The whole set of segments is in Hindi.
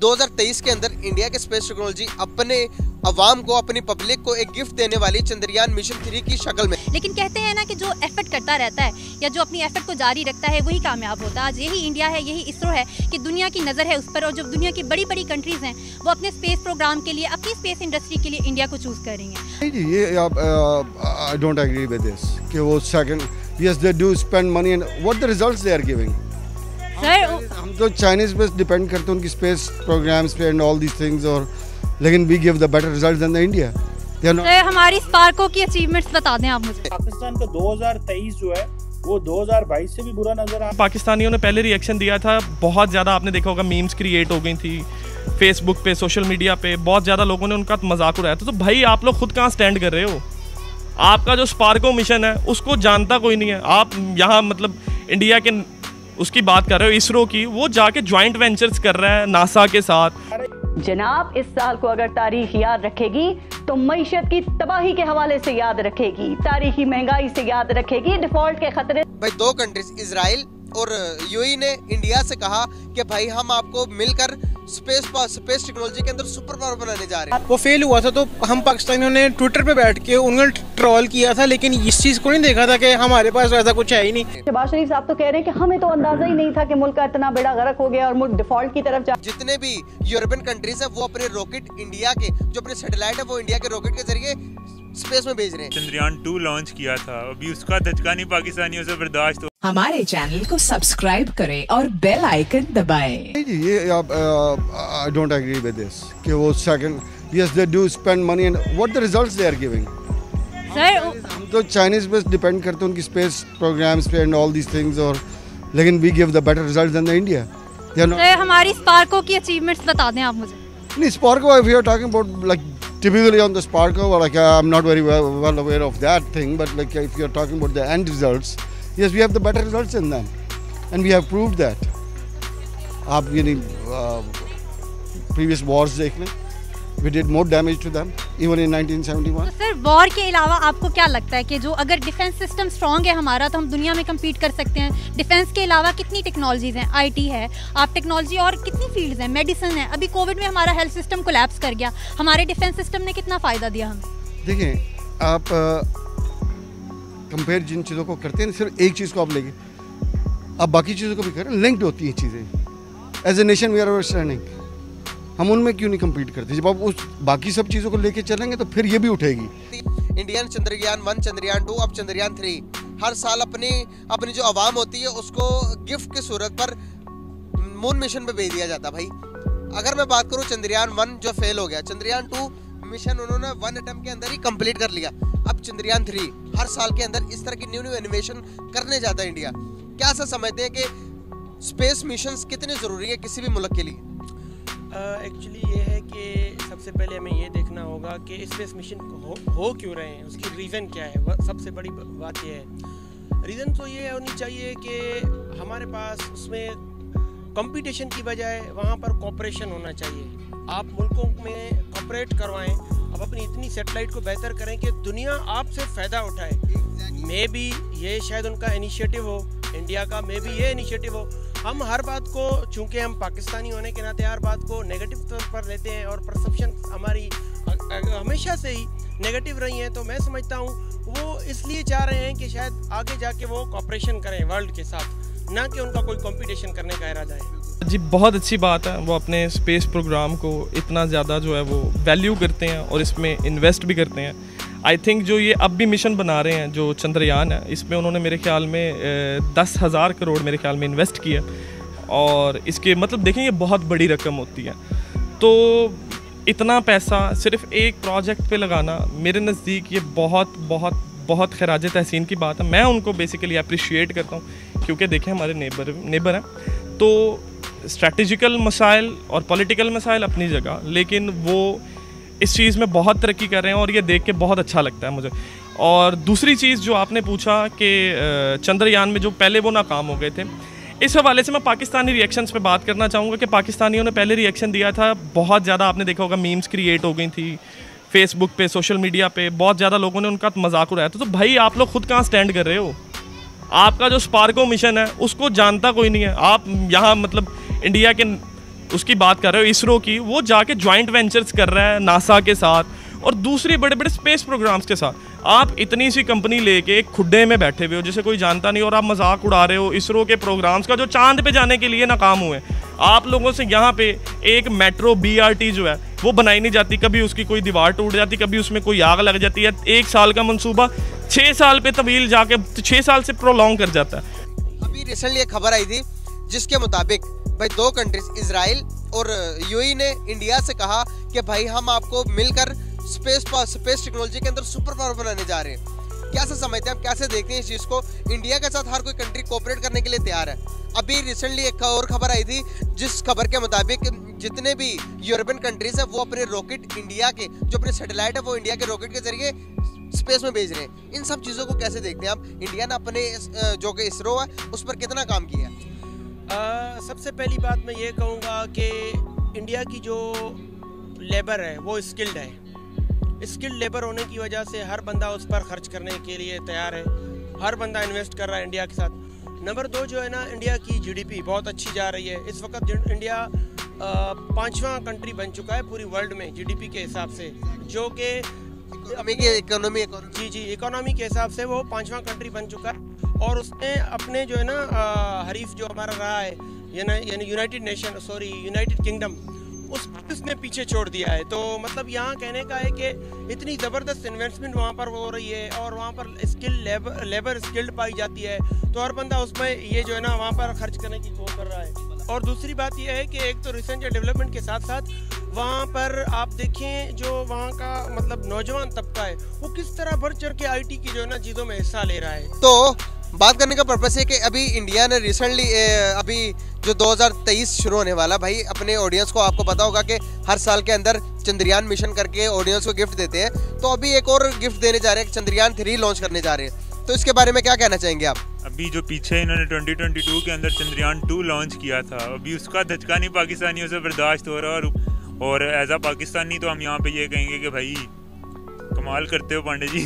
2023 के अंदर इंडिया के स्पेस टेक्नोलॉजी अपने अवाम को, अपनी पब्लिक को एक गिफ्ट देने वाली चंद्रयान मिशन 3 की शक्ल में। लेकिन कहते हैं ना कि जो एफर्ट करता रहता है या जो अपनी एफर्ट को जारी रखता है वही कामयाब होता है। आज यही इंडिया है, यही इसरो है कि दुनिया की नज़र है उस पर, और जो दुनिया की बड़ी बड़ी कंट्रीज़ हैं वो अपने स्पेस प्रोग्राम के लिए, अपनी स्पेस इंडस्ट्री के लिए इंडिया को चूज़ कर रही हैं। ये I don't agree with this कि वो second, yes they do spend money and what the results they are giving. हम तो चाइनीज पे डिपेंड करते हैं उनकी स्पेस प्रोग्राम्स पे एंड ऑल दीज थिंग्स, और लेकिन we give the better results than the India. हमारी स्पार्को की अचीवमेंट्स बता दें आप मुझे। पाकिस्तान का 2023 जो है वो 2022 से भी बुरा नजर आ। पाकिस्तानियों ने पहले रिएक्शन दिया था, बहुत ज़्यादा आपने देखा होगा मीम्स क्रिएट हो गई थी फेसबुक पे, सोशल मीडिया पे, बहुत ज़्यादा लोगों ने उनका मजाक उड़ाया था। तो भाई आप लोग खुद कहाँ स्टैंड कर रहे हो? आपका जो स्पार्को मिशन है उसको जानता कोई नहीं है। आप यहाँ मतलब इंडिया के उसकी बात कर रहे हो, इसरो की, वो जाके ज्वाइंट वेंचर्स कर रहा है नासा के साथ। जनाब, इस साल को अगर तारीख याद रखेगी तो मईशत की तबाही के हवाले से याद रखेगी, तारीखी महंगाई से याद रखेगी, डिफॉल्ट के खतरे। भाई 2 कंट्रीज इजराइल और यूएई ने इंडिया से कहा कि भाई हम आपको मिलकर स्पेस टेक्नोलॉजी के अंदर सुपर पावर बनाने जा रहे हैं। वो फेल हुआ था तो हम पाकिस्तानियों ने ट्विटर पे बैठ के उन्होंने ट्रोल किया था, लेकिन इस चीज को नहीं देखा था कि हमारे पास ऐसा कुछ है ही नहीं। शहबाज शरीफ साहब तो कह रहे हैं कि हमें तो अंदाजा ही नहीं था कि मुल्क का इतना बेड़ा गर्क हो गया और मुल्क डिफॉल्ट की तरफ जा। जितने भी यूरोपियन कंट्रीज है वो अपने रॉकेट इंडिया के, जो अपने सैटेलाइट है वो इंडिया के रॉकेट के जरिए स्पेस में भेज रहे हैं। चंद्रयान 2 लॉन्च किया था, अभी उसका धचका नहीं पाकिस्तानियों से बर्दाश्त। हमारे चैनल को सब्सक्राइब करें और बेल आइकन दबाएं। ये I don't agree with this कि वो second, yes they do spend money and what the results they are giving. हम तो चाइनीज पे डिपेंड करते हैं उनकी स्पेस प्रोग्राम्स पे एंड ऑल दीज थिंग्स, और लेकिन we give the better results than the India. हमारी स्पार्को की अचीवमेंट्स बता दें आप मुझे। नहीं, SUPARCO if you are talking about like typically on the Sparko, like I'm not very well aware of that thing, but like if you're talking about the end results, yes, we have the better results in them, and we have proved that. आप ये previous wars देख लें, we did more damage to them even in 1971. तो सर वॉर के अलावा आपको क्या लगता है कि जो अगर डिफेंस सिस्टम स्ट्रॉन्ग है हमारा तो हम दुनिया में कम्पीट कर सकते हैं? डिफेंस के अलावा कितनी टेक्नोलॉजीज हैं, आईटी है, आप टेक्नोलॉजी और कितनी फील्ड्स हैं, मेडिसिन है। अभी कोविड में हमारा हेल्थ सिस्टम कोलैप्स कर गया, हमारे डिफेंस सिस्टम ने कितना फ़ायदा दिया हमें? देखें, आप कंपेयर जिन चीज़ों को करते हैं सिर्फ एक चीज़ को आप लेंगे, आप बाकी चीज़ों को भी करें, लिंक्ड होती हैं चीज़ें। As a nation we are understanding, हम उनमें क्यों नहीं कम्पीट करते? जब आप उस बाकी सब चीज़ों को लेके चलेंगे तो फिर ये भी उठेगी। इंडियन चंद्रयान 1, चंद्रयान 2, अब चंद्रयान 3 हर साल अपनी जो आवाम होती है उसको गिफ्ट की सूरत पर मून मिशन पे भेज दिया जाता। भाई अगर मैं बात करूँ चंद्रयान 1 जो फेल हो गया, चंद्रयान 2 मिशन उन्होंने 1 अटेम्प्ट के अंदर ही कंप्लीट कर लिया। अब चंद्रयान 3 हर साल के अंदर इस तरह की न्यू इनोवेशन करने जाता है इंडिया। क्या ऐसा समझते हैं कि स्पेस मिशंस कितने ज़रूरी है किसी भी मुल्क के लिए? एक्चुअली ये है कि सबसे पहले हमें ये देखना होगा कि स्पेस मिशन हो क्यों रहे हैं, उसकी रीज़न क्या है। सबसे बड़ी बात ये है, रीज़न तो ये होनी चाहिए कि हमारे पास उसमें कंपटीशन की बजाय वहाँ पर कोऑपरेशन होना चाहिए। आप मुल्कों में कोऑपरेट करवाएं, आप अपनी इतनी सैटेलाइट को बेहतर करें कि दुनिया आपसे फ़ायदा उठाए। मे बी ये शायद उनका इनिशिएटिव हो, इंडिया का मे बी ये इनिशिएटिव हो। हम हर बात को, चूँकि हम पाकिस्तानी होने के नाते हर बात को नेगेटिव तौर पर लेते हैं और परसेप्शन हमारी हमेशा से ही नेगेटिव रही है, तो मैं समझता हूँ वो इसलिए चाह रहे हैं कि शायद आगे जाके वो कोऑपरेशन करें वर्ल्ड के साथ, ना कि उनका कोई कंपटीशन करने का इरादा है। जी बहुत अच्छी बात है, वो अपने स्पेस प्रोग्राम को इतना ज़्यादा जो है वो वैल्यू करते हैं और इसमें इन्वेस्ट भी करते हैं। आई थिंक जो ये अब भी मिशन बना रहे हैं जो चंद्रयान है, इसमें उन्होंने मेरे ख्याल में 10,000 करोड़ मेरे ख्याल में इन्वेस्ट किया, और इसके मतलब देखें ये बहुत बड़ी रकम होती है। तो इतना पैसा सिर्फ एक प्रोजेक्ट पे लगाना मेरे नज़दीक ये बहुत बहुत बहुत खराज तहसीन की बात है। मैं उनको बेसिकली अप्रिशिएट करता हूँ, क्योंकि देखें हमारे नेबर हैं, तो स्ट्रैटेजिकल मसाइल और पॉलिटिकल मसाइल अपनी जगह, लेकिन वो इस चीज़ में बहुत तरक्की कर रहे हैं और ये देख के बहुत अच्छा लगता है मुझे। और दूसरी चीज़ जो आपने पूछा कि चंद्रयान में जो पहले वो नाकाम हो गए थे, इस हवाले से मैं पाकिस्तानी रिएक्शंस पे बात करना चाहूँगा कि पाकिस्तानियों ने पहले रिएक्शन दिया था, बहुत ज़्यादा आपने देखा होगा मीम्स क्रिएट हो गई थी फेसबुक पे, सोशल मीडिया पे, बहुत ज़्यादा लोगों ने उनका मजाक उड़ाया था। तो भाई आप लोग खुद कहाँ स्टैंड कर रहे हो? आपका जो स्पार्को मिशन है उसको जानता कोई नहीं है। आप यहाँ मतलब इंडिया के उसकी बात कर रहे हो इसरो की, वो जाके ज्वाइंट वेंचर्स कर रहा है नासा के साथ और दूसरे बड़े बड़े स्पेस प्रोग्राम्स के साथ। आप इतनी सी कंपनी लेके एक खुड्डे में बैठे हुए हो जिसे कोई जानता नहीं, और आप मजाक उड़ा रहे हो इसरो के प्रोग्राम्स का जो चांद पे जाने के लिए नाकाम हुए। आप लोगों से यहाँ पे एक मेट्रो BRT जो है वो बनाई नहीं जाती, कभी उसकी कोई दीवार टूट जाती, कभी उसमें कोई आग लग जाती है। 1 साल का मंसूबा 6 साल पे तवील जाके 6 साल से प्रोलॉन्ग कर जाता है। अभी रिसेंटली एक खबर आई थी जिसके मुताबिक भाई 2 कंट्रीज इजराइल और UAE ने इंडिया से कहा कि भाई हम आपको मिलकर स्पेस टेक्नोलॉजी के अंदर सुपर पावर बनाने जा रहे हैं। कैसे समझते हैं आप, कैसे देखते हैं इस चीज़ को? इंडिया के साथ हर कोई कंट्री कोऑपरेट करने के लिए तैयार है। अभी रिसेंटली एक और खबर आई थी जिस खबर के मुताबिक जितने भी यूरोपियन कंट्रीज है वो अपने रॉकेट इंडिया के जो अपने सैटेलाइट है वो इंडिया के रॉकेट के जरिए स्पेस में भेज रहे हैं। इन सब चीज़ों को कैसे देखते हैं आप? इंडिया ने अपने जो कि इसरो है उस पर कितना काम किया? सबसे पहली बात मैं ये कहूँगा कि इंडिया की जो लेबर है वो स्किल्ड है। स्किल्ड लेबर होने की वजह से हर बंदा उस पर खर्च करने के लिए तैयार है, हर बंदा इन्वेस्ट कर रहा है इंडिया के साथ। नंबर 2 जो है ना, इंडिया की GDP बहुत अच्छी जा रही है। इस वक्त इंडिया 5वां कंट्री बन चुका है पूरी वर्ल्ड में GDP के हिसाब से, जो कि इकोनॉमी के हिसाब से वो 5वां कंट्री बन चुका है। और उसने अपने जो है ना हरीफ जो हमारा रहा है यानी यूनाइटेड किंगडम, उसने पीछे छोड़ दिया है। तो मतलब यहाँ कहने का है कि इतनी ज़बरदस्त इन्वेस्टमेंट वहाँ पर हो रही है और वहाँ पर लेबर स्किल्ड पाई जाती है, तो हर बंदा उसमें ये जो है ना वहाँ पर खर्च करने की कोशिश कर रहा है। और दूसरी बात यह है कि एक तो रिसर्च एंड डेवलपमेंट के साथ साथ वहाँ पर आप देखें जो वहाँ का मतलब नौजवान तबका है वो किस तरह बढ़ चढ़ के IT की जो है ना चीज़ों में हिस्सा ले रहा है। तो बात करने का पर्पस है कि अभी इंडिया ने रिसेंटली अभी जो 2023 शुरू होने वाला, भाई अपने ऑडियंस को आपको पता होगा कि हर साल के अंदर चंद्रयान मिशन करके ऑडियंस को गिफ्ट देते हैं। तो अभी एक और गिफ्ट देने जा रहे हैं, चंद्रयान 3 लॉन्च करने जा रहे हैं। तो इसके बारे में क्या कहना चाहेंगे आप? अभी जो पीछे इन्होंने 2022 के अंदर चंद्रयान 2 लॉन्च किया था, अभी उसका धचका नहीं पाकिस्तानियों से बर्दाश्त हो रहा। और एज आ पाकिस्तानी तो हम यहाँ पे ये कहेंगे कि भाई कमाल करते हो पांडे जी।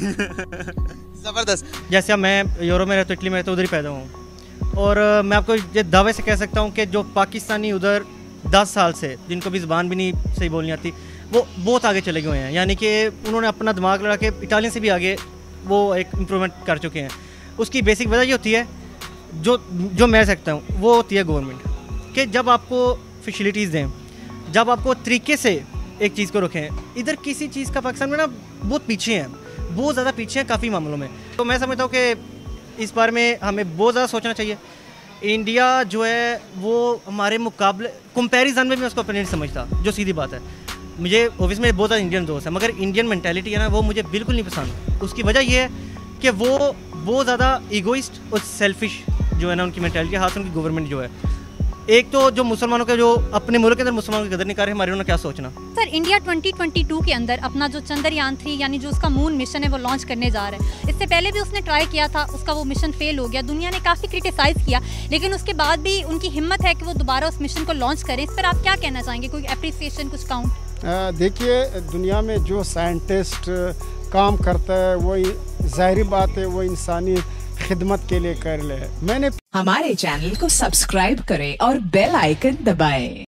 ज़बरदस्त। जैसे अब मैं यूरोप में रहता हूँ, इटली में रहता हूँ, उधर ही पैदा हूँ, और मैं आपको ये दावे से कह सकता हूँ कि जो पाकिस्तानी उधर 10 साल से जिनको भी ज़बान भी नहीं सही बोलनी आती वो बहुत आगे चले गए हैं। यानी कि उन्होंने अपना दिमाग लगा के इटालियन से भी आगे वो एक इम्प्रूवमेंट कर चुके हैं। उसकी बेसिक वजह ये होती है जो मैं सकता हूँ वो होती है गवर्नमेंट, कि जब आपको फैसिलिटीज़ दें, जब आपको तरीके से एक चीज़ को रखें। इधर किसी चीज़ का पाकिस्तान में ना बहुत पीछे हैं, बहुत ज़्यादा पीछे हैं काफ़ी मामलों में। तो मैं समझता हूँ कि इस बारे में हमें बहुत ज़्यादा सोचना चाहिए। इंडिया जो है वो हमारे मुकाबले कंपैरिजन में मैं उसको अपने नहीं समझता, जो सीधी बात है। मुझे ऑफिस में बहुत ज़्यादा इंडियन दोस्त है, मगर इंडियन मेंटालिटी है ना वो मुझे बिल्कुल नहीं पसंद। उसकी वजह ये है कि वो बहुत ज़्यादा ईगोइस्ट और सेल्फिश जो है ना उनकी मेंटालिटी, हाथ उनकी गवर्नमेंट जो है। एक तो जो मुसलमानों के जो अपने मुल्क के अंदर मुसलमानों की कदर नहीं कर रहे, हमारे उन्होंने क्या सोचना। सर इंडिया 2022 के अंदर अपना जो चंद्रयान 3 यानी जो उसका मून मिशन है वो लॉन्च करने जा रहा है। इससे पहले भी उसने ट्राई किया था, उसका वो मिशन फेल हो गया, दुनिया ने काफ़ी क्रिटिसाइज़ किया, लेकिन उसके बाद भी उनकी हिम्मत है कि वो दोबारा उस मिशन को लॉन्च करें। इस पर आप क्या कहना चाहेंगे? कोई अप्रिसिएशन, कुछ काउंट? देखिए, दुनिया में जो साइंटिस्ट काम करता है वो ज़ाहिरी बात है वो इंसानी खिदमत के लिए कर ले। मैंने हमारे चैनल को सब्सक्राइब करें और बेल आइकन दबाएं।